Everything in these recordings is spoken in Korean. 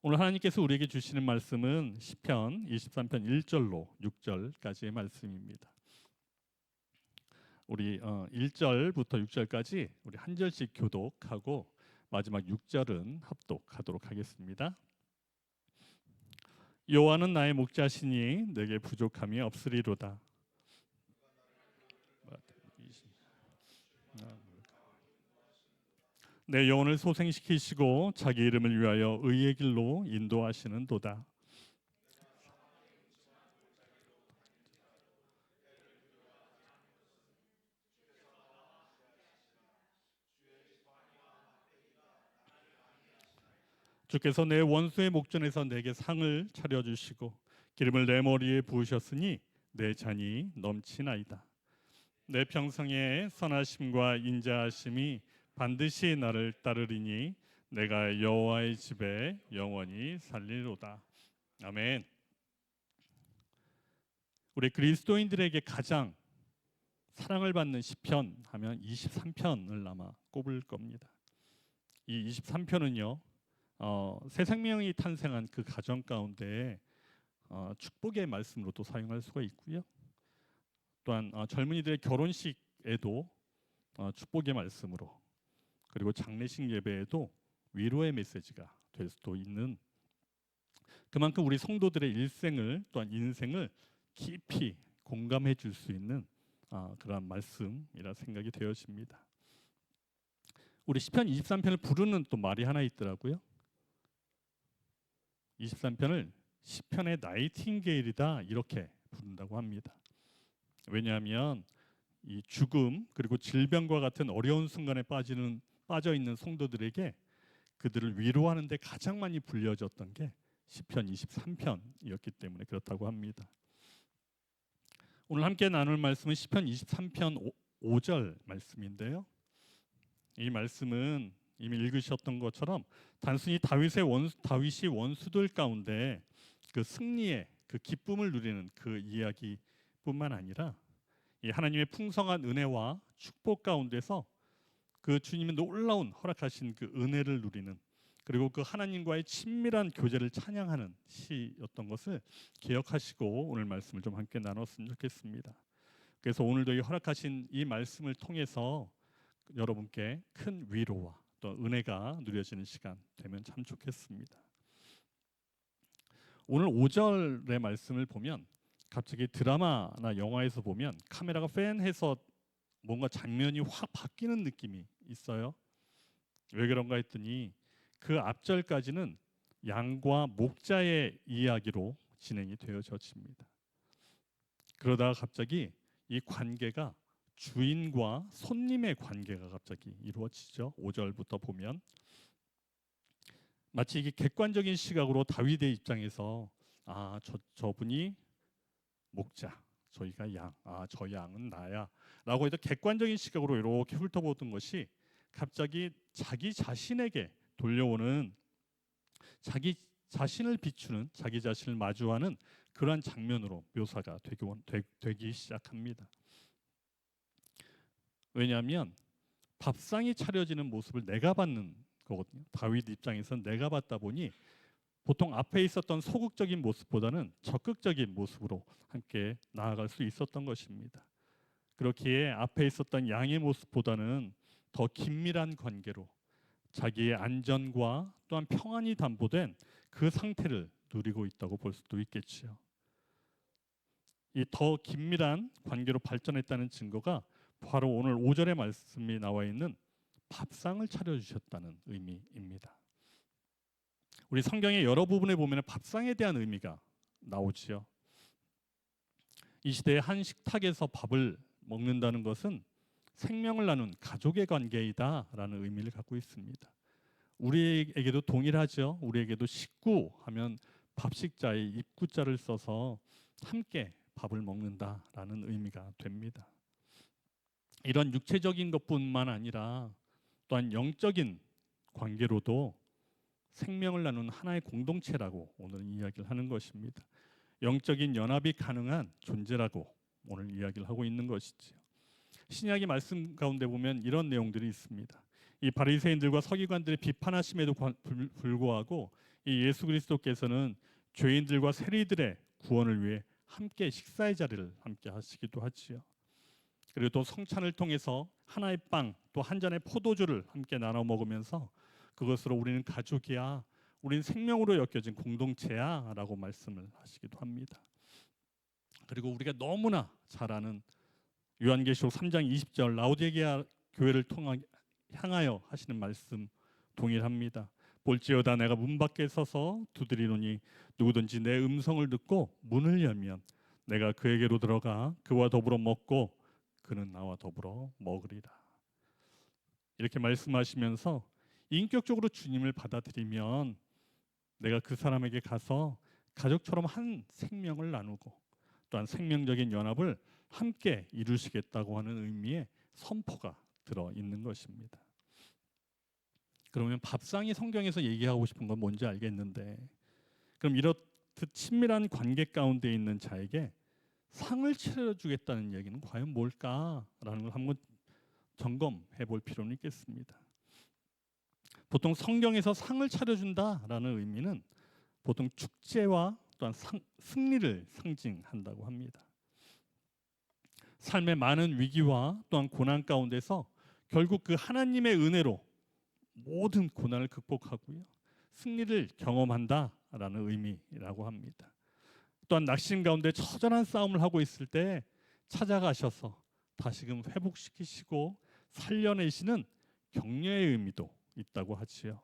오늘 하나님께서 우리에게 주시는 말씀은 시편 23편 1절로 6절까지의 말씀입니다. 우리 1절부터 6절까지 우리 한 절씩 교독하고 마지막 6절은 합독하도록 하겠습니다. 여호와는 나의 목자시니 내게 부족함이 없으리로다. 내 영혼을 소생시키시고 자기 이름을 위하여 의의 길로 인도하시는도다. 주께서 내 원수의 목전에서 내게 상을 차려주시고 기름을 내 머리에 부으셨으니 내 잔이 넘치나이다. 내 평생의 선하심과 인자하심이 반드시 나를 따르리니 내가 여호와의 집에 영원히 살리로다. 아멘. 우리 그리스도인들에게 가장 사랑을 받는 시편 하면 23편을 아마 꼽을 겁니다. 이 23편은요 새 생명이 탄생한 그 가정 가운데 축복의 말씀으로도 사용할 수가 있고요. 또한 젊은이들의 결혼식에도 축복의 말씀으로, 그리고 장례식 예배에도 위로의 메시지가 될 수도 있는, 그만큼 우리 성도들의 일생을 또한 인생을 깊이 공감해 줄 수 있는 그런 말씀이라 생각이 되어집니다. 우리 시편 23편을 부르는 또 말이 하나 있더라고요. 23편을 시편의 나이팅게일이다 이렇게 부른다고 합니다. 왜냐하면 이 죽음 그리고 질병과 같은 어려운 순간에 빠져 있는 성도들에게 그들을 위로하는 데 가장 많이 불려졌던 게 시편 23편이었기 때문에 그렇다고 합니다. 오늘 함께 나눌 말씀은 시편 23편 5절 말씀인데요. 이 말씀은 이미 읽으셨던 것처럼 단순히 다윗이 원수들 가운데 그 승리의 그 기쁨을 누리는 그 이야기뿐만 아니라 이 하나님의 풍성한 은혜와 축복 가운데서 그 주님의 놀라운 허락하신 그 은혜를 누리는, 그리고 그 하나님과의 친밀한 교제를 찬양하는 시였던 것을 기억하시고 오늘 말씀을 좀 함께 나눴으면 좋겠습니다. 그래서 오늘도 이 허락하신 이 말씀을 통해서 여러분께 큰 위로와 또 은혜가 누려지는 시간 되면 참 좋겠습니다. 오늘 5절의 말씀을 보면 갑자기 드라마나 영화에서 보면 카메라가 팬해서 뭔가 장면이 확 바뀌는 느낌이 있어요. 왜 그런가 했더니 그 앞절까지는 양과 목자의 이야기로 진행이 되어집니다. 그러다가 갑자기 이 관계가 주인과 손님의 관계가 갑자기 이루어지죠. 5절부터 보면 마치 이게 객관적인 시각으로 다윗의 입장에서 저분이 목자, 저희가 양, 저 양은 나야 라고 해서 객관적인 시각으로 이렇게 훑어보던 것이 갑자기 자기 자신에게 돌려오는, 자기 자신을 비추는, 자기 자신을 마주하는 그러한 장면으로 묘사가 되기 시작합니다. 왜냐하면 밥상이 차려지는 모습을 내가 받는 거거든요. 다윗 입장에서는 내가 받다 보니 보통 앞에 있었던 소극적인 모습보다는 적극적인 모습으로 함께 나아갈 수 있었던 것입니다. 그렇기에 앞에 있었던 양의 모습보다는 더 긴밀한 관계로 자기의 안전과 또한 평안이 담보된 그 상태를 누리고 있다고 볼 수도 있겠지요. 이 더 긴밀한 관계로 발전했다는 증거가 바로 오늘 5절의 말씀이 나와 있는 밥상을 차려주셨다는 의미입니다. 우리 성경의 여러 부분에 보면 밥상에 대한 의미가 나오지요. 이 시대의 한 식탁에서 밥을 먹는다는 것은 생명을 나눈 가족의 관계이다라는 의미를 갖고 있습니다. 우리에게도 동일하죠. 우리에게도 식구 하면 밥식자의 입구자를 써서 함께 밥을 먹는다라는 의미가 됩니다. 이런 육체적인 것뿐만 아니라 또한 영적인 관계로도 생명을 나누는 하나의 공동체라고 오늘 이야기를 하는 것입니다. 영적인 연합이 가능한 존재라고 오늘 이야기를 하고 있는 것이지요. 신약의 말씀 가운데 보면 이런 내용들이 있습니다. 이 바리새인들과 서기관들의 비판하심에도 불구하고 이 예수 그리스도께서는 죄인들과 세리들의 구원을 위해 함께 식사의 자리를 함께 하시기도 하지요. 그리고 또 성찬을 통해서 하나의 빵 또 한 잔의 포도주를 함께 나눠 먹으면서 그것으로 우리는 가족이야, 우리는 생명으로 엮여진 공동체야라고 말씀을 하시기도 합니다. 그리고 우리가 너무나 잘 아는 요한계시록 3장 20절 라오디게아 교회를 향하여 하시는 말씀 동일합니다. 볼지어다 내가 문 밖에 서서 두드리노니 누구든지 내 음성을 듣고 문을 열면 내가 그에게로 들어가 그와 더불어 먹고 그는 나와 더불어 먹으리라. 이렇게 말씀하시면서 인격적으로 주님을 받아들이면 내가 그 사람에게 가서 가족처럼 한 생명을 나누고 또한 생명적인 연합을 함께 이루시겠다고 하는 의미의 선포가 들어 있는 것입니다. 그러면 밥상이 성경에서 얘기하고 싶은 건 뭔지 알겠는데, 그럼 이렇듯 친밀한 관계 가운데 있는 자에게 상을 차려주겠다는 얘기는 과연 뭘까라는 걸 한번 점검해 볼 필요는 있겠습니다. 보통 성경에서 상을 차려준다라는 의미는 보통 축제와 또한 승리를 상징한다고 합니다. 삶의 많은 위기와 또한 고난 가운데서 결국 그 하나님의 은혜로 모든 고난을 극복하고요, 승리를 경험한다라는 의미라고 합니다. 또한 낙심 가운데 처절한 싸움을 하고 있을 때 찾아가셔서 다시금 회복시키시고 살려내시는 격려의 의미도 있다고 하지요.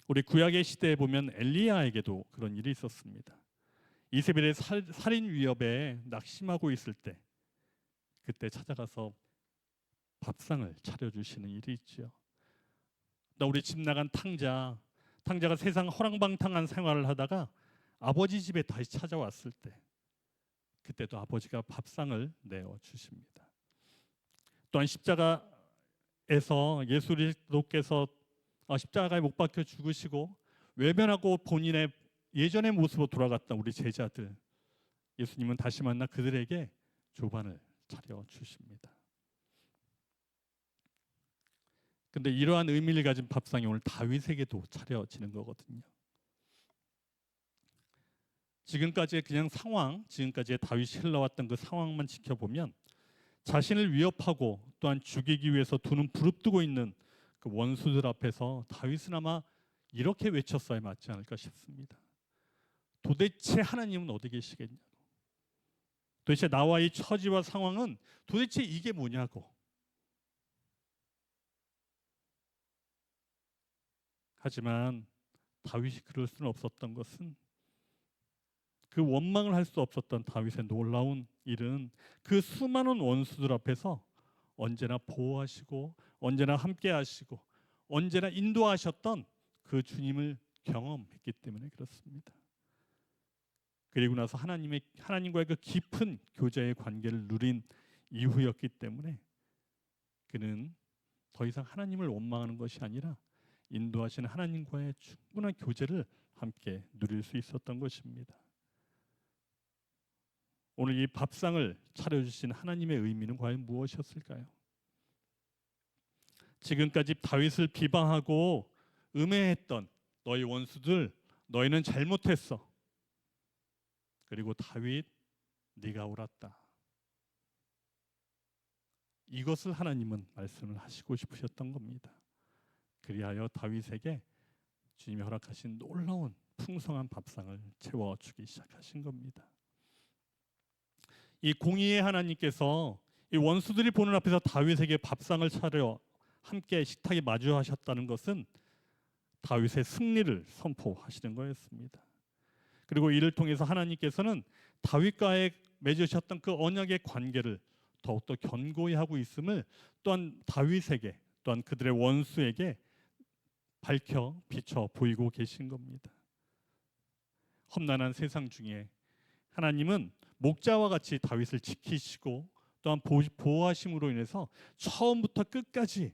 우리 구약의 시대에 보면 엘리야에게도 그런 일이 있었습니다. 이세벨의 살인 위협에 낙심하고 있을 때 그때 찾아가서 밥상을 차려주시는 일이 있지요. 나 우리 집 나간 탕자가 세상 허랑방탕한 생활을 하다가 아버지 집에 다시 찾아왔을 때 그때도 아버지가 밥상을 내어 주십니다. 또한 십자가에서 예수 그리스도께서 십자가에 못 박혀 죽으시고 외면하고 본인의 예전의 모습으로 돌아갔던 우리 제자들, 예수님은 다시 만나 그들에게 조반을 차려 주십니다. 근데 이러한 의미를 가진 밥상이 오늘 다윗에게도 차려지는 거거든요. 지금까지의 그냥 지금까지의 다윗이 흘러왔던 그 상황만 지켜보면 자신을 위협하고 또한 죽이기 위해서 두 눈 부릅뜨고 있는 그 원수들 앞에서 다윗은 아마 이렇게 외쳤어야 맞지 않을까 싶습니다. 도대체 하나님은 어디 계시겠냐고. 도대체 나와 이 처지와 상황은 도대체 이게 뭐냐고. 하지만 다윗이 그럴 수는 없었던 것은, 그 원망을 할 수 없었던 다윗의 놀라운 일은 그 수많은 원수들 앞에서 언제나 보호하시고 언제나 함께 하시고 언제나 인도하셨던 그 주님을 경험했기 때문에 그렇습니다. 그리고 나서 하나님과의 그 깊은 교제의 관계를 누린 이후였기 때문에 그는 더 이상 하나님을 원망하는 것이 아니라 인도하시는 하나님과의 충분한 교제를 함께 누릴 수 있었던 것입니다. 오늘 이 밥상을 차려주신 하나님의 의미는 과연 무엇이었을까요? 지금까지 다윗을 비방하고 음해했던 너희 원수들, 너희는 잘못했어. 그리고 다윗, 네가 옳았다. 이것을 하나님은 말씀을 하시고 싶으셨던 겁니다. 그리하여 다윗에게 주님이 허락하신 놀라운 풍성한 밥상을 채워주기 시작하신 겁니다. 이 공의의 하나님께서 이 원수들이 보는 앞에서 다윗에게 밥상을 차려 함께 식탁에 마주하셨다는 것은 다윗의 승리를 선포하시는 거였습니다. 그리고 이를 통해서 하나님께서는 다윗과의 맺으셨던 그 언약의 관계를 더욱더 견고히 하고 있음을 또한 다윗에게 또한 그들의 원수에게 밝혀 비춰 보이고 계신 겁니다. 험난한 세상 중에 하나님은 목자와 같이 다윗을 지키시고 또한 보호하심으로 인해서 처음부터 끝까지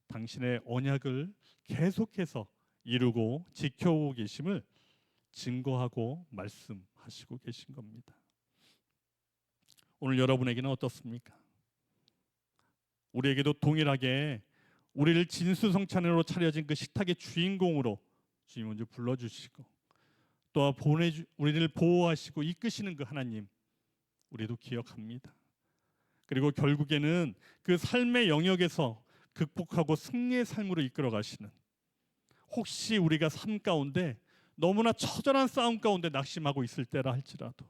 당신의 언약을 계속해서 이루고 지켜오고 계심을 증거하고 말씀하시고 계신 겁니다. 오늘 여러분에게는 어떻습니까? 우리에게도 동일하게 우리를 진수성찬으로 차려진 그 식탁의 주인공으로 주님 먼저 불러주시고 또 우리를 보호하시고 이끄시는 그 하나님 우리도 기억합니다. 그리고 결국에는 그 삶의 영역에서 극복하고 승리의 삶으로 이끌어 가시는, 혹시 우리가 삶 가운데 너무나 처절한 싸움 가운데 낙심하고 있을 때라 할지라도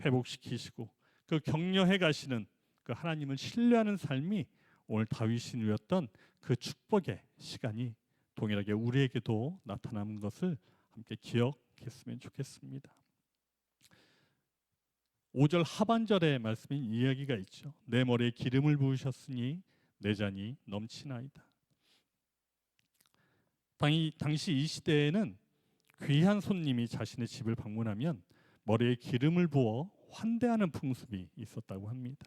회복시키시고 그 격려해 가시는 그 하나님을 신뢰하는 삶이 오늘 다윗이 누렸던 그 축복의 시간이 동일하게 우리에게도 나타나는 것을 함께 기억했으면 좋겠습니다. 5절 하반절의 말씀인 이야기가 있죠. 내 머리에 기름을 부으셨으니 내 잔이 넘치나이다. 당시 이 시대에는 귀한 손님이 자신의 집을 방문하면 머리에 기름을 부어 환대하는 풍습이 있었다고 합니다.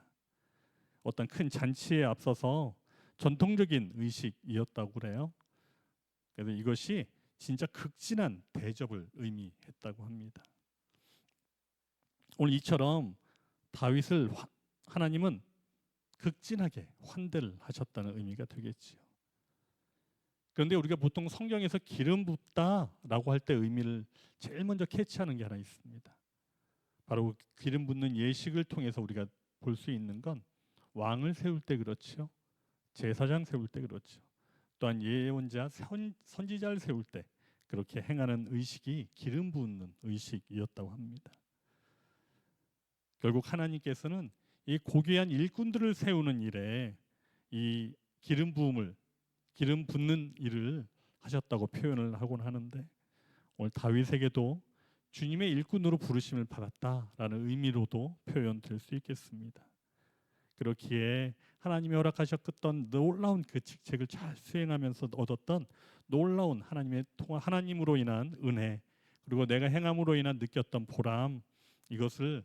어떤 큰 잔치에 앞서서 전통적인 의식이었다고 그래요. 그래서 이것이 진짜 극진한 대접을 의미했다고 합니다. 오늘 이처럼 다윗을 하나님은 극진하게 환대를 하셨다는 의미가 되겠지요. 그런데 우리가 보통 성경에서 기름 붓다라고 할 때 의미를 제일 먼저 캐치하는 게 하나 있습니다. 바로 기름 붓는 예식을 통해서 우리가 볼 수 있는 건 왕을 세울 때 그렇죠. 제사장 세울 때 그렇죠. 또한 예언자, 선지자를 세울 때 그렇게 행하는 의식이 기름 붓는 의식이었다고 합니다. 결국 하나님께서는 이 고귀한 일꾼들을 세우는 일에 이 기름 붓는 일을 하셨다고 표현을 하곤 하는데, 오늘 다윗에게도 주님의 일꾼으로 부르심을 받았다라는 의미로도 표현될 수 있겠습니다. 그렇기에 하나님이 허락하셨던 놀라운 그 직책을 잘 수행하면서 얻었던 놀라운 하나님으로 인한 은혜, 그리고 내가 행함으로 인한 느꼈던 보람, 이것을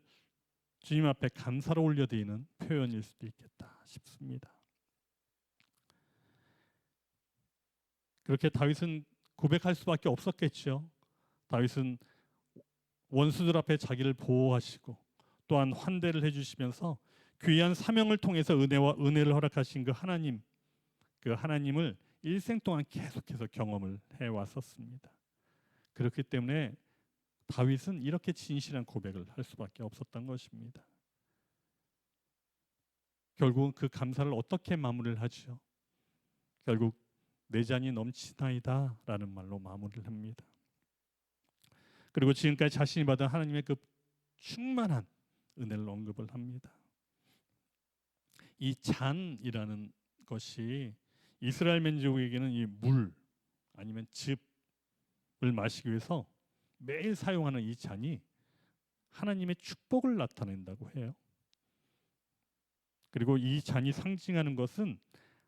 주님 앞에 감사로 올려드리는 표현일 수도 있겠다 싶습니다. 그렇게 다윗은 고백할 수밖에 없었겠죠. 다윗은 원수들 앞에 자기를 보호하시고 또한 환대를 해주시면서 귀한 사명을 통해서 은혜를 허락하신 그 하나님을 일생 동안 계속해서 경험을 해왔었습니다. 그렇기 때문에 다윗은 이렇게 진실한 고백을 할 수밖에 없었던 것입니다. 결국은 그 감사를 어떻게 마무리를 하죠? 결국 내 잔이 넘치나이다 라는 말로 마무리를 합니다. 그리고 지금까지 자신이 받은 하나님의 그 충만한 은혜를 언급을 합니다. 이 잔이라는 것이 이스라엘 민족에게는 이 물 아니면 즙을 마시기 위해서 매일 사용하는 이 잔이 하나님의 축복을 나타낸다고 해요. 그리고 이 잔이 상징하는 것은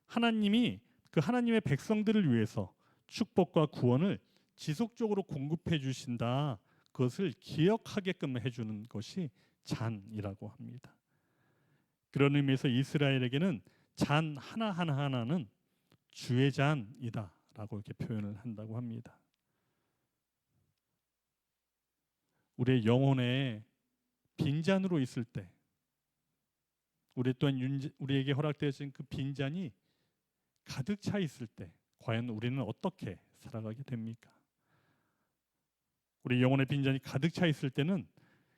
하나님이 그 하나님의 백성들을 위해서 축복과 구원을 지속적으로 공급해 주신다, 그것을 기억하게끔 해주는 것이 잔이라고 합니다. 그런 의미에서 이스라엘에게는 잔 하나하나는 주의 잔이다 라고 이렇게 표현을 한다고 합니다. 우리의 영혼에 빈잔으로 있을 때, 우리에게 허락되어진 그 빈잔이 가득 차 있을 때 과연 우리는 어떻게 살아가게 됩니까? 우리 영혼의 빈잔이 가득 차 있을 때는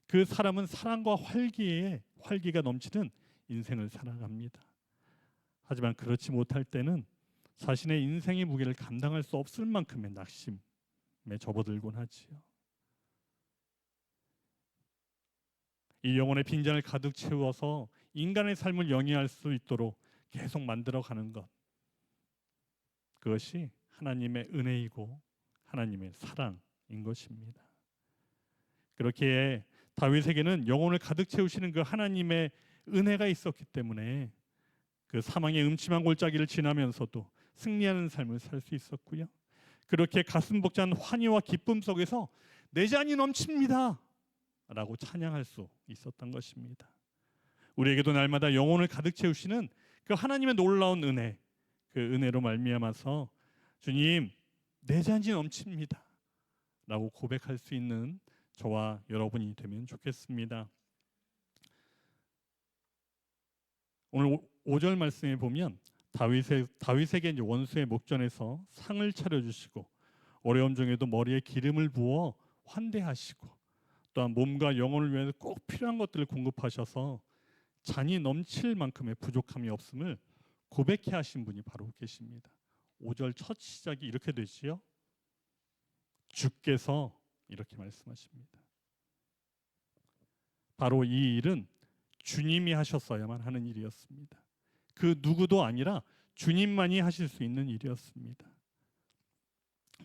그 사람은 사랑과 활기가 넘치는 인생을 살아갑니다. 하지만 그렇지 못할 때는 자신의 인생의 무게를 감당할 수 없을 만큼의 낙심에 접어들곤 하지요. 이 영혼의 빈잔을 가득 채워서 인간의 삶을 영위할 수 있도록 계속 만들어가는 것, 그것이 하나님의 은혜이고 하나님의 사랑인 것입니다. 그렇게 다윗에게는 영혼을 가득 채우시는 그 하나님의 은혜가 있었기 때문에 그 사망의 음침한 골짜기를 지나면서도 승리하는 삶을 살 수 있었고요. 그렇게 가슴 벅찬 환희와 기쁨 속에서 내 잔이 넘칩니다 라고 찬양할 수 있었던 것입니다. 우리에게도 날마다 영혼을 가득 채우시는 그 하나님의 놀라운 은혜, 그 은혜로 말미암아서 주님 내 잔이 넘칩니다 라고 고백할 수 있는 저와 여러분이 되면 좋겠습니다. 오늘 5절 말씀에 보면 다윗에게 원수의 목전에서 상을 차려주시고 어려움 중에도 머리에 기름을 부어 환대하시고 또한 몸과 영혼을 위해서 꼭 필요한 것들을 공급하셔서 잔이 넘칠 만큼의 부족함이 없음을 고백해 하신 분이 바로 계십니다. 5절 첫 시작이 이렇게 되지요. 주께서 이렇게 말씀하십니다. 바로 이 일은 주님이 하셨어야만 하는 일이었습니다. 그 누구도 아니라 주님만이 하실 수 있는 일이었습니다.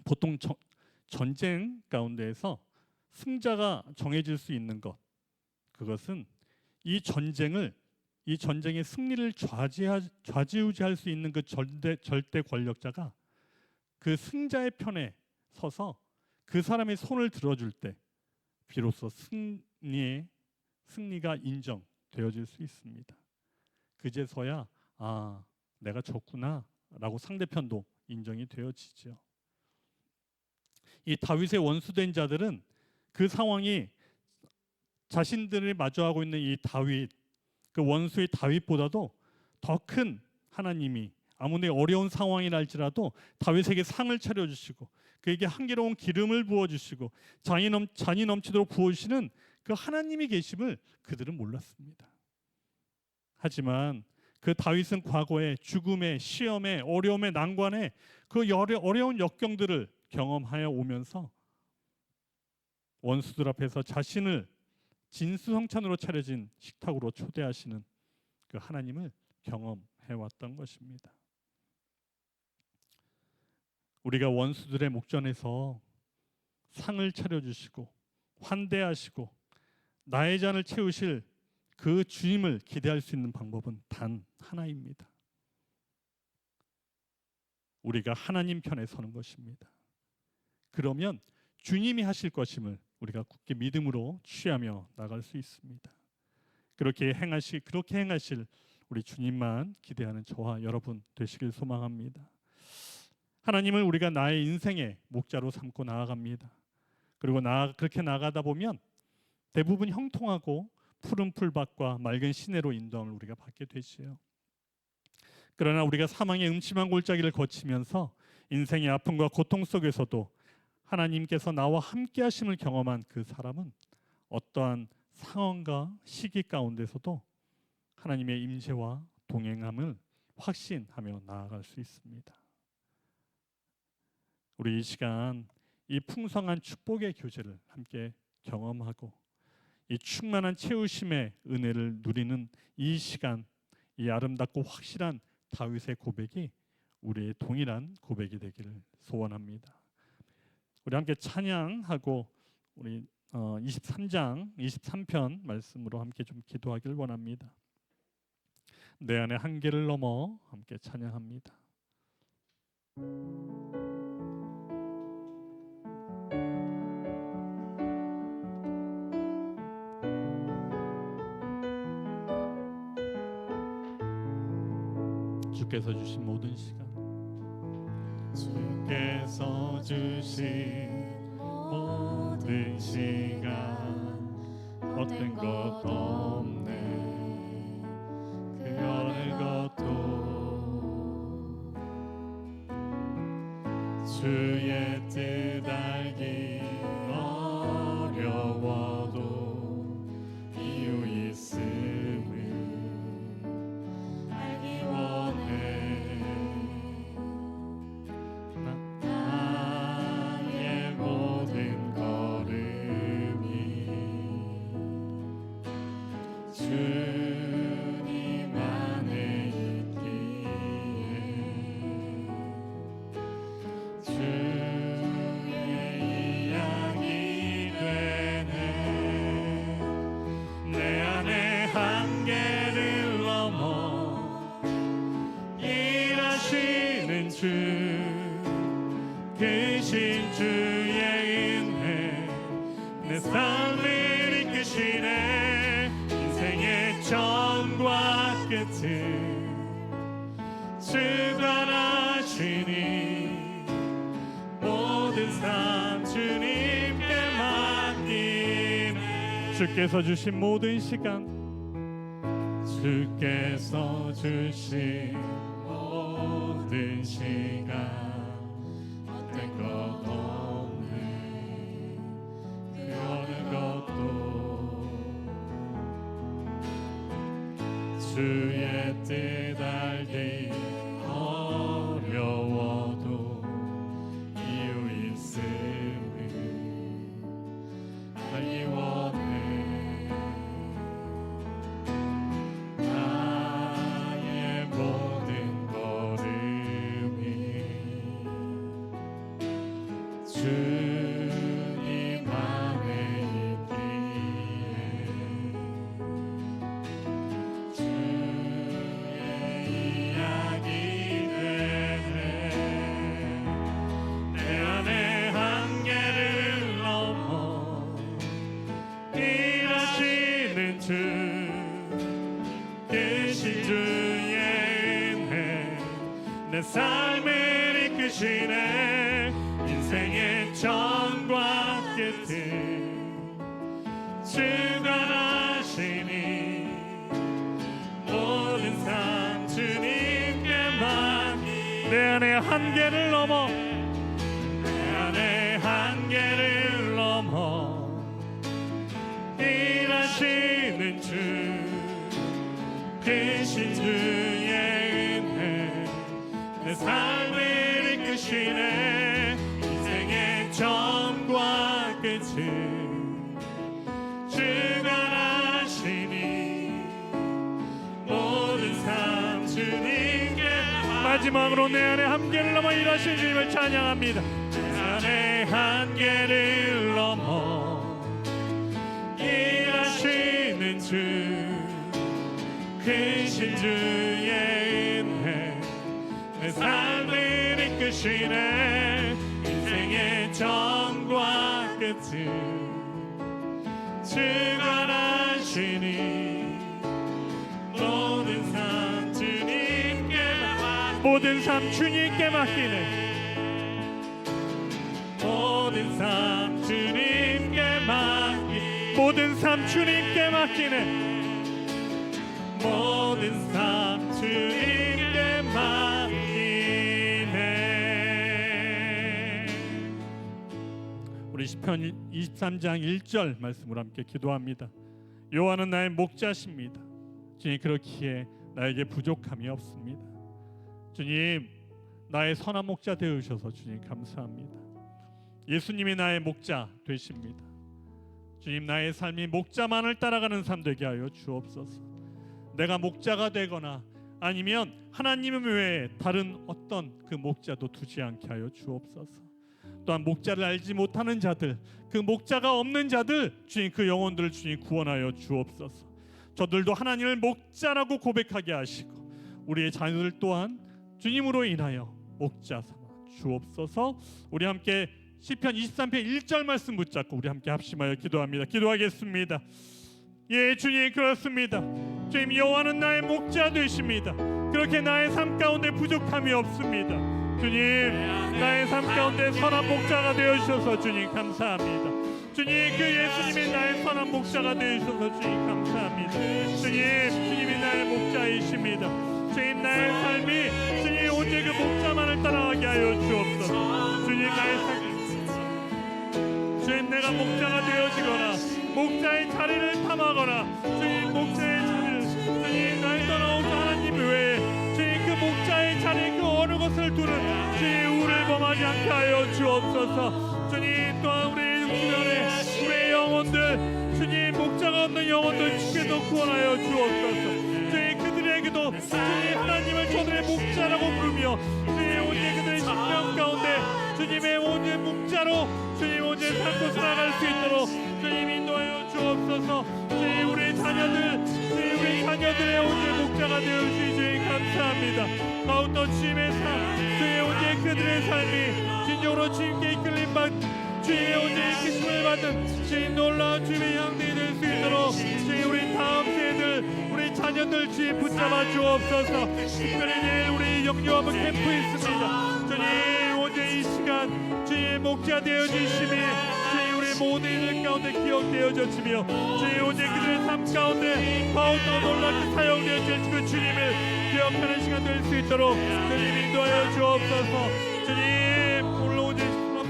보통 전쟁 가운데에서 승자가 정해질 수 있는 것, 그것은 이 전쟁의 승리를 좌지우지할 수 있는 그 절대 권력자가 그 승자의 편에 서서 그 사람의 손을 들어줄 때 비로소 승리가 인정되어질 수 있습니다. 그제서야 내가 졌구나 라고 상대편도 인정이 되어지죠. 이 다윗의 원수된 자들은 그 상황이 자신들이 마주하고 있는 이 다윗, 그 원수의 다윗보다도 더 큰 하나님이 아무리 어려운 상황이 날지라도 다윗에게 상을 차려주시고 그에게 한기로운 기름을 부어주시고 잔이 넘치도록 부어주시는 그 하나님이 계심을 그들은 몰랐습니다. 하지만 그 다윗은 과거에 죽음의 시험의 어려움의 난관에 그 어려운 역경들을 경험하여 오면서 원수들 앞에서 자신을 진수성찬으로 차려진 식탁으로 초대하시는 그 하나님을 경험해 왔던 것입니다. 우리가 원수들의 목전에서 상을 차려주시고 환대하시고 나의 잔을 채우실 그 주님을 기대할 수 있는 방법은 단 하나입니다. 우리가 하나님 편에 서는 것입니다. 그러면 주님이 하실 것임을 우리가 굳게 믿음으로 취하며 나갈 수 있습니다. 그렇게 행하실 우리 주님만 기대하는 저와 여러분 되시길 소망합니다. 하나님을 우리가 나의 인생의 목자로 삼고 나아갑니다. 그리고 그렇게 나가다 보면 대부분 형통하고 푸른 풀밭과 맑은 시내로 인도함을 우리가 받게 되지요. 그러나 우리가 사망의 음침한 골짜기를 거치면서 인생의 아픔과 고통 속에서도 하나님께서 나와 함께 하심을 경험한 그 사람은 어떠한 상황과 시기 가운데서도 하나님의 임재와 동행함을 확신하며 나아갈 수 있습니다. 우리 이 시간 이 풍성한 축복의 교제를 함께 경험하고 이 충만한 채우심의 은혜를 누리는 이 시간, 이 아름답고 확실한 다윗의 고백이 우리의 동일한 고백이 되기를 소원합니다. 우리 함께 찬양하고 우리 23편 말씀으로 함께 좀 기도하길 원합니다. 내 안의 한계를 넘어 함께 찬양합니다. 주께서 주신 모든 시간, 주께서 주신 모든 시간, 헛된 것 없네 그 어느 것도 주의 뜻 알기 어려워도 이유 있음을 알기 원해. 나의 모든 걸음이 주님 안에 있기에 주의 이야기 되네. 내 안의 한계를 넘어 일하시는 주, 크신 주의 은혜 내 삶을 이끄시네. 인생의 전과 끝을 주관하시니 모든 삶 주님께 맡기네. 주께서 주신 모든 시간, 주께서 주신 모든 시간 헛된 것 일이 어려워도 이유 있음을 알기 원해. 나의 모든 걸음이 주님 안에 있기에 주의 이야기 되네. 내 안에 한계를 넘어 일하시는 주 크신 주의 은혜 내 삶을 이끄시네. 인생의 전과 끝을 주관하시니 모든 삶 주님께만. 내 안에 한계를 넘어 내 안에 한계를 넘어 일하시는 주 크신 주의 은혜 내 삶을 이끄시네. 인생의 전과 끝을 주관하시니 모든 삶 주님께. 마지막으로 내 안에 한계를 넘어 일하신 주님을 찬양합니다. 내 안에 한계를 넘어 일하시는 주 크신 주의 은혜 내 삶을 이끄시네. 인생의 전과 끝을 주관하시니 모든 삶 주님께 모든 삶 주님께 맡기네. 모든 삶 주님께 맡기 모든 삶 주님께 맡기네. 모든 삶 주님께 맡기네. 우리 시편 23장 1절 말씀으로 함께 기도합니다. 여호와는 나의 목자십니다. 주님 그렇기에 나에게 부족함이 없습니다. 주님 나의 선한 목자 되어주셔서 주님 감사합니다. 예수님이 나의 목자 되십니다. 주님 나의 삶이 목자만을 따라가는 삶 되게 하여 주옵소서. 내가 목자가 되거나 아니면 하나님 외에 다른 어떤 그 목자도 두지 않게 하여 주옵소서. 또한 목자를 알지 못하는 자들, 그 목자가 없는 자들, 주님 그 영혼들을 주님 구원하여 주옵소서. 저들도 하나님을 목자라고 고백하게 하시고 우리의 자녀들 또한 주님으로 인하여 목자 삼아 주옵소서. 우리 함께 시편 23편 1절 말씀 붙잡고 우리 함께 합심하여 기도합니다. 기도하겠습니다. 예, 주님 그렇습니다. 주님 여호와는 나의 목자 되십니다. 그렇게 나의 삶 가운데 부족함이 없습니다. 주님 나의 삶 가운데 선한 목자가 되어주셔서 주님 감사합니다. 주님 그 예수님이 나의 선한 목자가 되어주셔서 주님 감사합니다. 주님이 나의 목자이십니다. 주님 나의 삶이 주님 오직 그 목자만을 따라가게 하여 주옵소서. 주님 나의 삶 주님 내가 목자가 되어지거나 목자의 자리를 탐하거나 주님 목자의 자리를 주님 나의 떠나온 하나님 외에 주님 그 목자의 자리 그 어느 것을 두는 주님 우를 범하지 않게 하여 주옵소서. 주님 또한 우리 주변에 우리의 영혼들 주님 목자가 없는 영혼들 주께서 구원하여 주옵소서. 주님 그들에게도 주님 하나님을 저들의 목자라고 부르며 주님 오직 그들의 심령 가운데 주님의 오직 목자로 주님 오직 삶고 살아갈 수 있도록 주님 인도하여 주옵소서. 주님 우리 자녀들 주님 우리 자녀들의 오직 목자가 되어주시 주님 감사합니다. 더욱더 주님의 삶 주님 오직 그들의 삶이 진정으로 주님께 이끌림 받 주님의 오직 이끄심을 받은 주님 놀라운 주님의 향대가 될 수 있도록 주님 우리 다음 세대들 우리 자녀들 주님 붙잡아 주옵소서. 특별히 내일 우리 영유아부 캠프 있습니다. 주님 오직 이 시간 주님의 목자 되어주심이 주님 우리 모든 일 가운데 기억되어졌으며 주님 오직 그들의 삶 가운데 더욱더 놀랍게 사용되어질 그 주님을 기억하는 시간 될 수 있도록 주님 인도하여 주옵소서. 주님 오늘 오직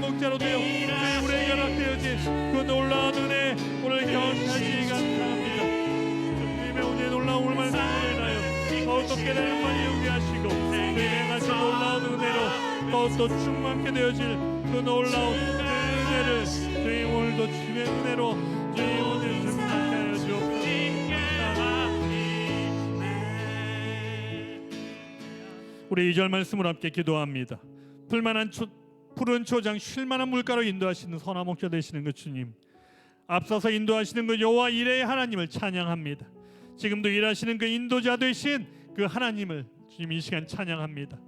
목자로 되어 주님 우리의 연합되어진 그 놀라운 은혜 오늘 경험하시니 감사합니다. 주님의 오늘 놀라운 말씀을 인하여 더욱더 깨달음 많이 오게 하시고 주님 행하신 놀라운 은혜로 더욱더 충만케 되어질 그 놀라운 그 은혜를 주님 오늘도 주님의 은혜로 주님 오늘 충만케 하여 주옵소서. 우리 2절 말씀을 함께 기도합니다. 푸른 초장 쉴만한 물가로 인도하시는 선한 목자 되시는 그 주님, 앞서서 인도하시는 그 여호와 이레의 하나님을 찬양합니다. 지금도 일하시는 그 인도자 되신 그 하나님을 주님 이 시간 찬양합니다.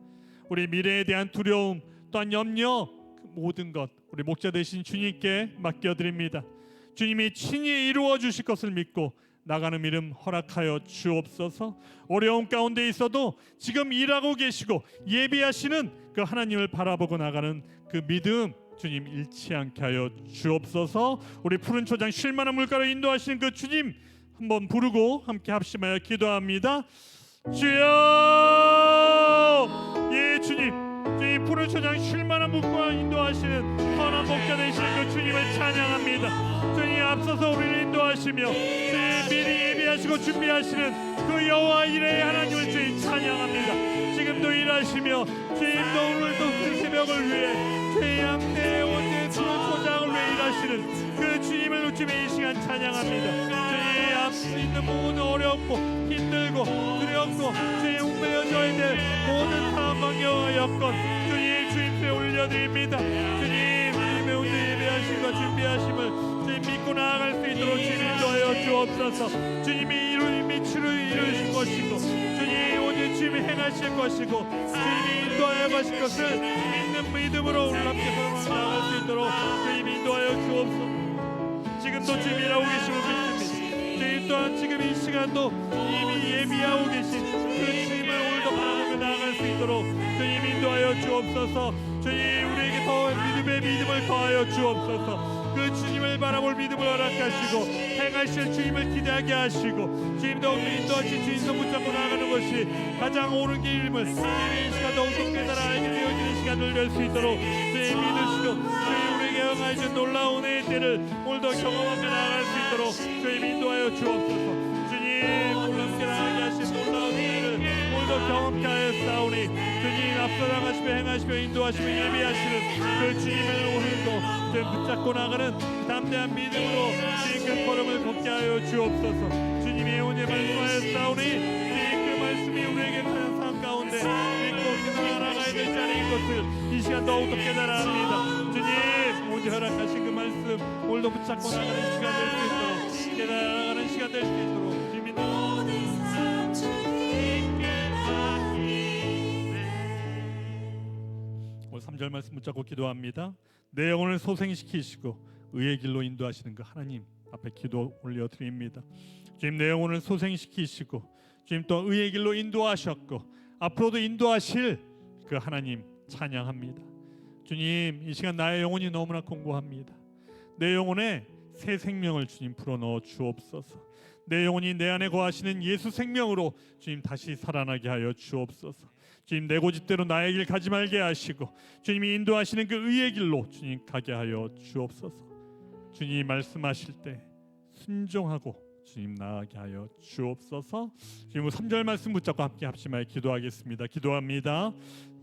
우리 미래에 대한 두려움 또한 염려 그 모든 것 우리 목자 되신 주님께 맡겨드립니다. 주님이 친히 이루어 주실 것을 믿고 나가는 믿음 허락하여 주옵소서. 어려움 가운데 있어도 지금 일하고 계시고 예비하시는 그 하나님을 바라보고 나가는 그 믿음 주님 잃지 않게 하여 주옵소서. 우리 푸른 초장 쉴만한 물가로 인도하시는 그 주님 한번 부르고 함께 합심하여 기도합니다. 주여, 예 주님, 주님 푸른 초장 쉴만한 물가로 인도하시는 선한 목자 되시는 그 주님을 찬양합니다. 주님 앞서서 우리를 인도하시며 주님 미리 예비하시고 준비하시는 그 여호와 이레의 하나님을 주님 찬양합니다. 지금도 일하시며 주님도 오늘도 그 새벽을 위해 주의 양떼의 원죄의 푸른 초장을 위해 일하시는 그 주님을 주님의 이 시간 찬양합니다. 주님 앞서 있는 모든 어렵고 힘들고 두렵고 주의 웅매여져야 될 모든 상황과 여건 주님 주님께 올려드립니다. 주님 주님의 오늘 예배하심과 준비하심을 주님 믿고 나아갈 수 있도록 주님 인도하여 주옵소서. 주님이 이루신 것이고 주님 오늘 주님이 행하실 것이고 주님이 인도하여 가실 것을 믿는 믿음으로 우리 함께 나아갈 수 있도록 주님 인도하여 주옵소서. 지금도 주님 일하고 계심을 믿습니다. 주님 또한 지금 이 시간도 이미 예비하고 계신 그 주님을 오늘도 바라보며 나아갈 수 있도록 주님 인도하여 주옵소서. 주님 우리에게 더 믿음의 믿음을 더하여 주옵소서. 그 주님을 바라볼 믿음을 허락하시고 행하실 주님을 기대하게 하시고 주님도 인도하신 주님도 붙잡고 나가는 것이 가장 옳은 길임을 이 시간 더욱더 깨달아 알게 되어지는 시간을 낼 수 있도록 주님 믿으시고 주님 우리에게 행하신 놀라운 은혜의 때를 오늘도 경험하며 나아갈 수 있도록 주님 인도하여 주옵소서. 주님 놀랍게 나가게 하신 놀라운 은혜를 오늘도 경험케 하였사오니 주님 앞서 나가시며 행하시며 인도하시며 예비하시는 그 주님을 오늘도 붙잡고 나가는 담대한 믿음으로 주님 그 걸음을 걷게 하여 주옵소서. 주님의 오늘 말씀하였사오니 주님 그 말씀이 우리에게 사는 삶 가운데 믿고 나아가야 되지 않은 것을 이 시간 더욱더 깨달아 합니다. 주님 오늘 허락하신 그 말씀 오늘도 붙잡고 나가는 시간 될 수 있도록 깨달아가는 시간 될 수 있도록 주님 오늘 3절 말씀 붙잡고 기도합니다. 내 영혼을 소생시키시고 의의 길로 인도하시는 그 하나님 앞에 기도 올려드립니다. 주님 내 영혼을 소생시키시고 주님 또 의의 길로 인도하셨고 앞으로도 인도하실 그 하나님 찬양합니다. 주님 이 시간 나의 영혼이 너무나 공고합니다. 내 영혼에 새 생명을 주님 불어넣어 주옵소서. 내 영혼이 내 안에 거하시는 예수 생명으로 주님 다시 살아나게 하여 주옵소서. 주님 내 고집대로 나의 길 가지 말게 하시고 주님이 인도하시는 그 의의 길로 주님 가게 하여 주옵소서. 주님 말씀하실 때 순종하고 주님 나아가게 하여 주옵소서. 지금 3절 말씀 붙잡고 함께 합심하여 기도하겠습니다. 기도합니다.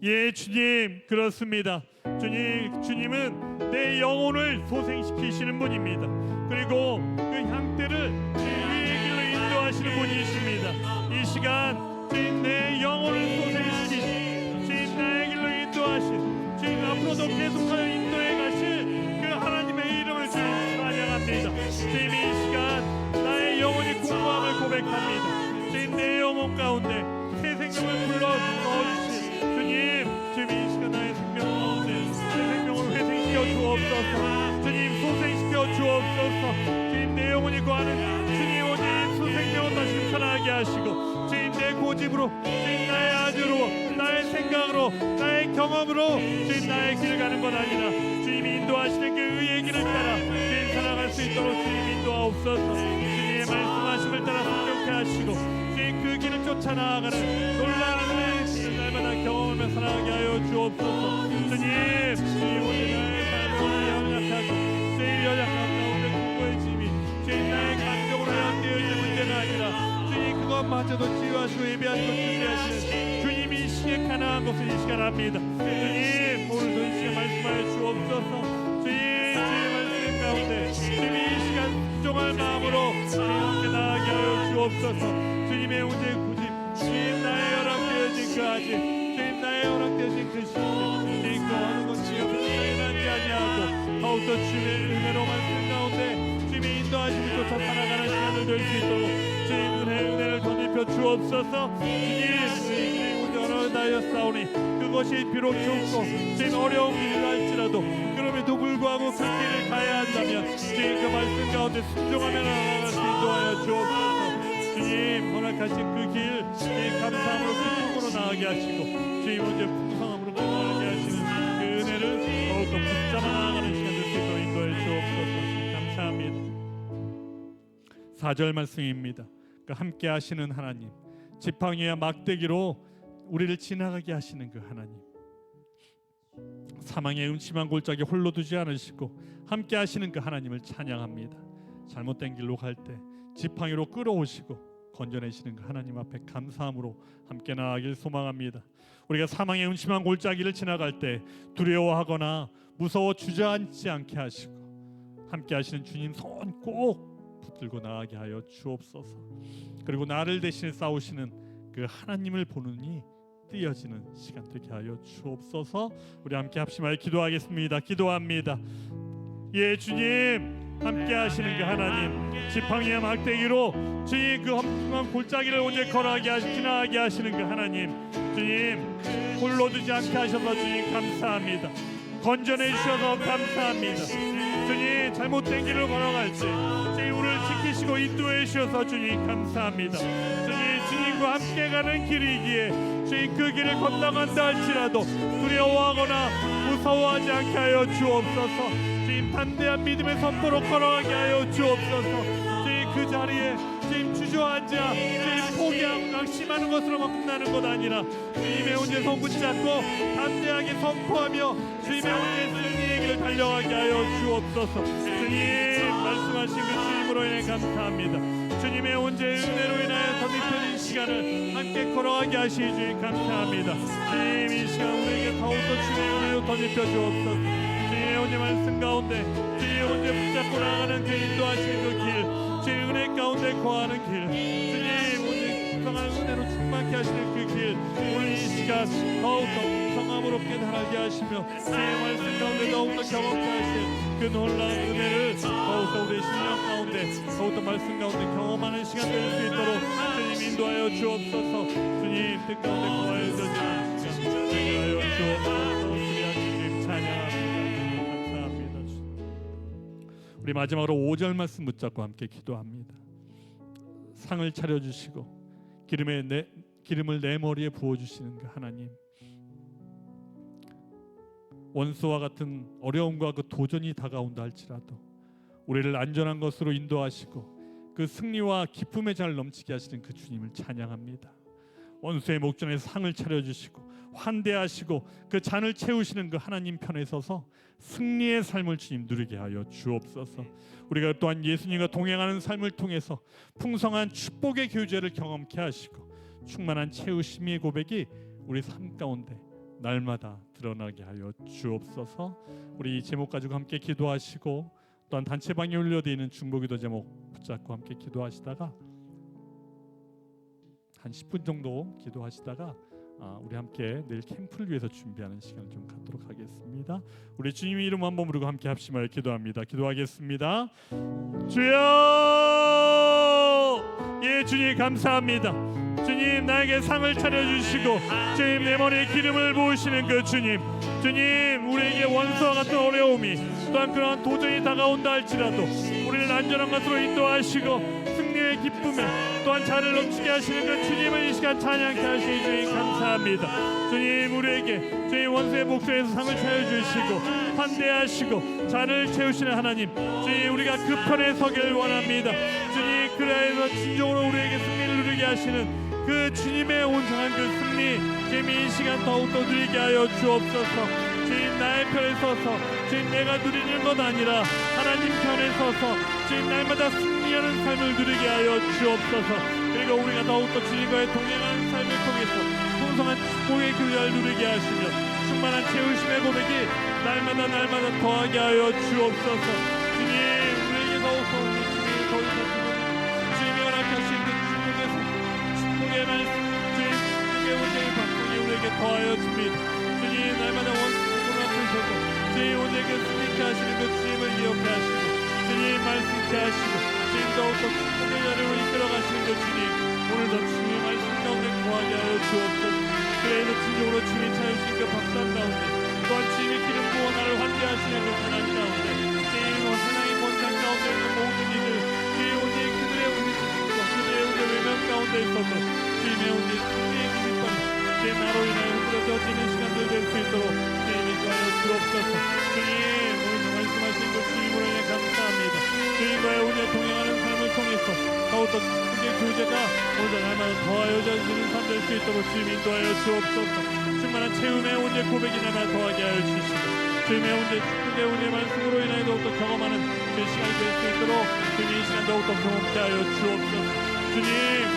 예 주님 그렇습니다. 주님은 내 영혼을 소생시키시는 분입니다. 그리고 그 향대를 의의 길로 인도하시는 분이십니다. 이 시간 주님 내 영혼을 소생시키신 주님 나의 길로 인도하신 주님 앞으로도 계속하여 인도해 가실 그 하나님의 이름을 주님 찬양합니다. 주님 이 시간 나의 영혼이 공고함을 고백합니다. 주님 내 영혼 가운데 새 생명을 불러 넣어주신 주님 이 시간 나의 생명 가운데 새 생명을 회생시켜 주옵소서. 주님 소생시켜 주옵소서. 주님 내 영혼이 구하는 주님 오직 소생명을 다시 살아나게 하시고 주님 내 고집으로 주님 나의 아주로 나의 생각으로 나의 경험으로 주님 나의 길을 가는 것 아니라 주님이 인도하시는 그 의의 길을 따라 주님 살아갈 수 있도록 주님 인도하옵소서. 주님의 말씀하심을 따라 순종케 하시고 주님 그 길을 쫓아 나아가는 놀라운 은혜를 날마다 경험하며 살아가게 하여 주옵소서. 주님 오늘 나의 삶을 연약하고 주님 연약한 가운데 공고해짐이 주님 나의 감정으로 연되어 있는 문제가 아니라 주님 그것마저도 치유하시고 예배하시고 것을 이 시간 압니다. 주님 오늘도 이 시간 말씀하여 주옵소서. 주님 말씀 가운데 주님 이 시간 순종할 마음으로 주님 함께 나아가게 하여 주옵소서. 주님의 온전히 구집, 주님 나의 허락되어진 그 아직, 주님 나의 허락되어진 그 시간, 주님 그 어느 것이 옆에서 당연하지 아니하고 더욱더 주님의 은혜로 말씀 가운데 주님의 인도하심을 쫓아 살아가는 시간을 될 수 있도록 주님 은혜를 덧입혀 주옵소서. 주님 운전을 다하였사오니 그것이 비록 좁고 주님 어려운 길을 할지라도 그럼에도 불구하고 그 길을 가야 한다면 주님 그 말씀 가운데 순종하며 나아갈 수 인도하여 주옵소서. 주님 허락하신 그 길 주님 감사함으로 기쁨으로 나아가게 하시고 주님 언제 풍성함으로 나아가게 하시는 그 은혜를 더욱더 붙잡아 나아가는 시간 될 수 있도록 인도해 주옵소서. 감사합니다. 4절 말씀입니다. 그 함께 하시는 하나님, 지팡이와 막대기로 우리를 지나가게 하시는 그 하나님, 사망의 음침한 골짜기 홀로 두지 않으시고 함께 하시는 그 하나님을 찬양합니다. 잘못된 길로 갈 때 지팡이로 끌어오시고 건져내시는 그 하나님 앞에 감사함으로 함께 나아가길 소망합니다. 우리가 사망의 음침한 골짜기를 지나갈 때 두려워하거나 무서워 주저앉지 않게 하시고 함께 하시는 주님 손 꼭 붙들고 나아가게 하여 주옵소서. 그리고 나를 대신해 싸우시는 그 하나님을 보느니 띄어지는 시간 되게 하여 주옵소서. 우리 함께 합심하여 기도하겠습니다. 기도합니다. 예, 주님 함께 하시는 그 하나님, 지팡이와 막대기로 주님 그 험한 골짜기를 오직 지나가게 하시는 그 하나님, 주님 홀로 두지 않게 하셔서 주님 감사합니다. 건져내 주셔서 감사합니다. 주님 잘못된 길을 걸어갈 때 주님 우리를 지키시고 인도해 주셔서 주님 감사합니다. 주님과 함께 가는 길이기에 주님 그 길을 건너간다 할지라도 두려워하거나 무서워하지 않게 하여 주옵소서. 주님 담대한 믿음의 선포로 걸어가게 하여 주옵소서. 주님 그 자리에 주님 주저앉아 주님 포기하고 낙심하는 것으로만 끝나는 것 아니라 주님의 온전히 손 붙잡고 담대하게 선포하며 주님의 온전히 승리의 길을 달려가게 하여 주옵소서. 주님 말씀하신 그 주님으로 인해 감사합니다. 주님의 온전히 은혜로 인하여 덧입혀진 시간을 함께 걸어가게 하시니 주님 감사합니다. 주님 이 시간 우리에게 더욱더 주님의 은혜로 덧입혀 주옵소서. 주님의 온전히 말씀 가운데 주님의 온전히 붙잡고 나가는 그 인도하시는 그 길, 주님의 은혜 가운데 거하는 길, 주님 온전히 풍성한 은혜로 충만케 하시는 그 길, 오늘 이 시간 더욱더 풍성함으로 깨달게 하시며 주님의 말씀 가운데 더욱더 경험케 하실 그 놀라운 은혜를 더욱더 우리 신령 가운데 더욱더 말씀 가운데 경험하는 시간 될 수 있도록 주님 인도하여 주옵소서. 주님 뜻 가운데 거하여 주시는 시간 되게 하여 주옵소서. 주님 찬양합니다. 감사합니다. 우리 마지막으로 5절 말씀 붙잡고 함께 기도합니다. 상을 차려주시고 기름을 내 머리에 부어주시는 그 하나님, 원수와 같은 어려움과 그 도전이 다가온다 할지라도 우리를 안전한 것으로 인도하시고 그 승리와 기쁨의 잔을 넘치게 하시는 그 주님을 찬양합니다. 원수의 목전에서 상을 차려주시고 환대하시고 그 잔을 채우시는 그 하나님 편에 서서 승리의 삶을 주님 누리게 하여 주옵소서. 우리가 또한 예수님과 동행하는 삶을 통해서 풍성한 축복의 교제를 경험케 하시고 충만한 채우심의 고백이 우리 삶 가운데 날마다 드러나게 하여 주옵소서. 우리 이 제목 가지고 함께 기도하시고 또한 단체방에 올려져 있는 중보기도 제목 붙잡고 함께 기도하시다가 한 10분 정도 기도하시다가 우리 함께 내일 캠프를 위해서 준비하는 시간을 좀 갖도록 하겠습니다. 우리 주님의 이름 한번 부르고 함께 합심하여 기도합니다. 기도하겠습니다. 주여, 예 주님 감사합니다. 주님 나에게 상을 차려주시고 주님 내 머리에 기름을 부으시는 그 주님, 주님 우리에게 원수와 같은 어려움이 또한 그러한 도전이 다가온다 할지라도 우리를 안전한 것으로 인도하시고 승리의 기쁨에 또한 잔을 넘치게 하시는 그 주님을 이 시간 찬양케 하시니 주님 감사합니다. 주님 우리에게 주님 원수의 목소리에서 상을 차려주시고 환대하시고 잔을 채우시는 하나님, 주님 우리가 그 편에 서길 원합니다. 주님 그래서 진정으로 우리에게 승리를 누리게 하시는 그 주님의 온전한 그 승리 주님 이 시간 더욱더 누리게 하여 주옵소서. 주님 나의 편에 서서 주님 내가 누리는 것 아니라 하나님 편에 서서 주님 날마다 승리하는 삶을 누리게 하여 주옵소서. 그리고 우리가 더욱더 주님과의 동행하는 삶을 통해서 풍성한 축복의 교회를 누리게 하시며 충만한 채우심의 고백이 날마다 더하게 하여 주옵소서. 주님 우리에게 더욱더 주님의 더욱더 주님이 허락하신 그 축복의 말씀 주님 축복의 온전히 박동이 우리에게 더하여 줍니다. 주님 날마다 원수를 앞으셔서 주님 오늘 그 스니까 하시는 그 주님을 기억해 하시고 주님 말씀케 하시고 주님 더욱더 축복의 자리로 이끌어 가시는 그 주님 오늘도 주님의 말씀 가운데 거하게 하여 주옵소서. 그래서 진정으로 주님이 차유신 그 박산 가운데 또한 주님의 기름 부어 나를 환대하시는 그 사랑 가운데 주님 세상의 권장 가운데 있는 모든 이들 주님 오직 그들의 운명과 그들의 외면 가운데 있어서 주님의 오직 승리의 기쁨과 주의 나로 인하여 흐트러져지는 시간들 될 수 있도록 주님이 인도하여 주옵소서. 주님 오늘 말씀하신 그 주님으로 인해 감사합니다. 주님과의 오늘 동행하는 삶을 통해서 더욱더 크게 교제가 오늘 날마다 더하여 져지는 삶 될 수 있도록 주님 인도하여 주옵소서. 충만한 채움의 오늘 고백이 날마다 더하게 하여 주시고 주님의 오늘 축복의 오늘 말씀으로 인하여 더욱더 경험하는 그 시간이 될 수 있도록 주님 이 시간 더욱더 경험케 하여 주옵소서. 주님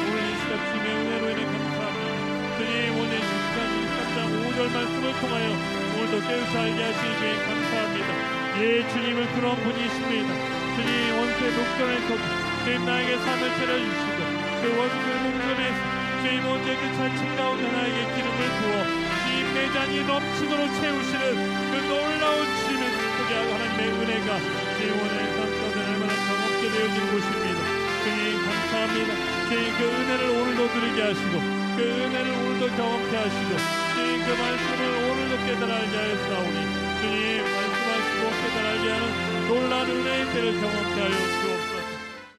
오늘 이 시간 주님의 은혜로 인해 감사합니다. 주님 오늘 13장 5절 말씀을 통하여 오늘도 깨우쳐 알게 하시니 주님 감사합니다. 예 주님은 그런 분이십니다. 주님 원수의 독전에서 주님 나에게 삶을 차려주시고 그 원수의 독전에서 주님 언제 그 잔치 가운데 나에게 기름을 부어 주님 내 잔이 넘치도록 채우시는 그 놀라운 주님의 축복의 하나님의 은혜가 주님 오늘 삶 가운데 날마다 경험게 되어진 곳입니다. 주님 감사합니다. 주님 그 은혜를 오늘도 누리게 하시고 그 은혜를 오늘도 경험케 하시고 주님 그 말씀을 오늘도 깨달아 알게 하였사오니 주님 말씀하시고 깨달아 알게 하는 놀라운 은혜의 때를 경험케 하여 주옵소서.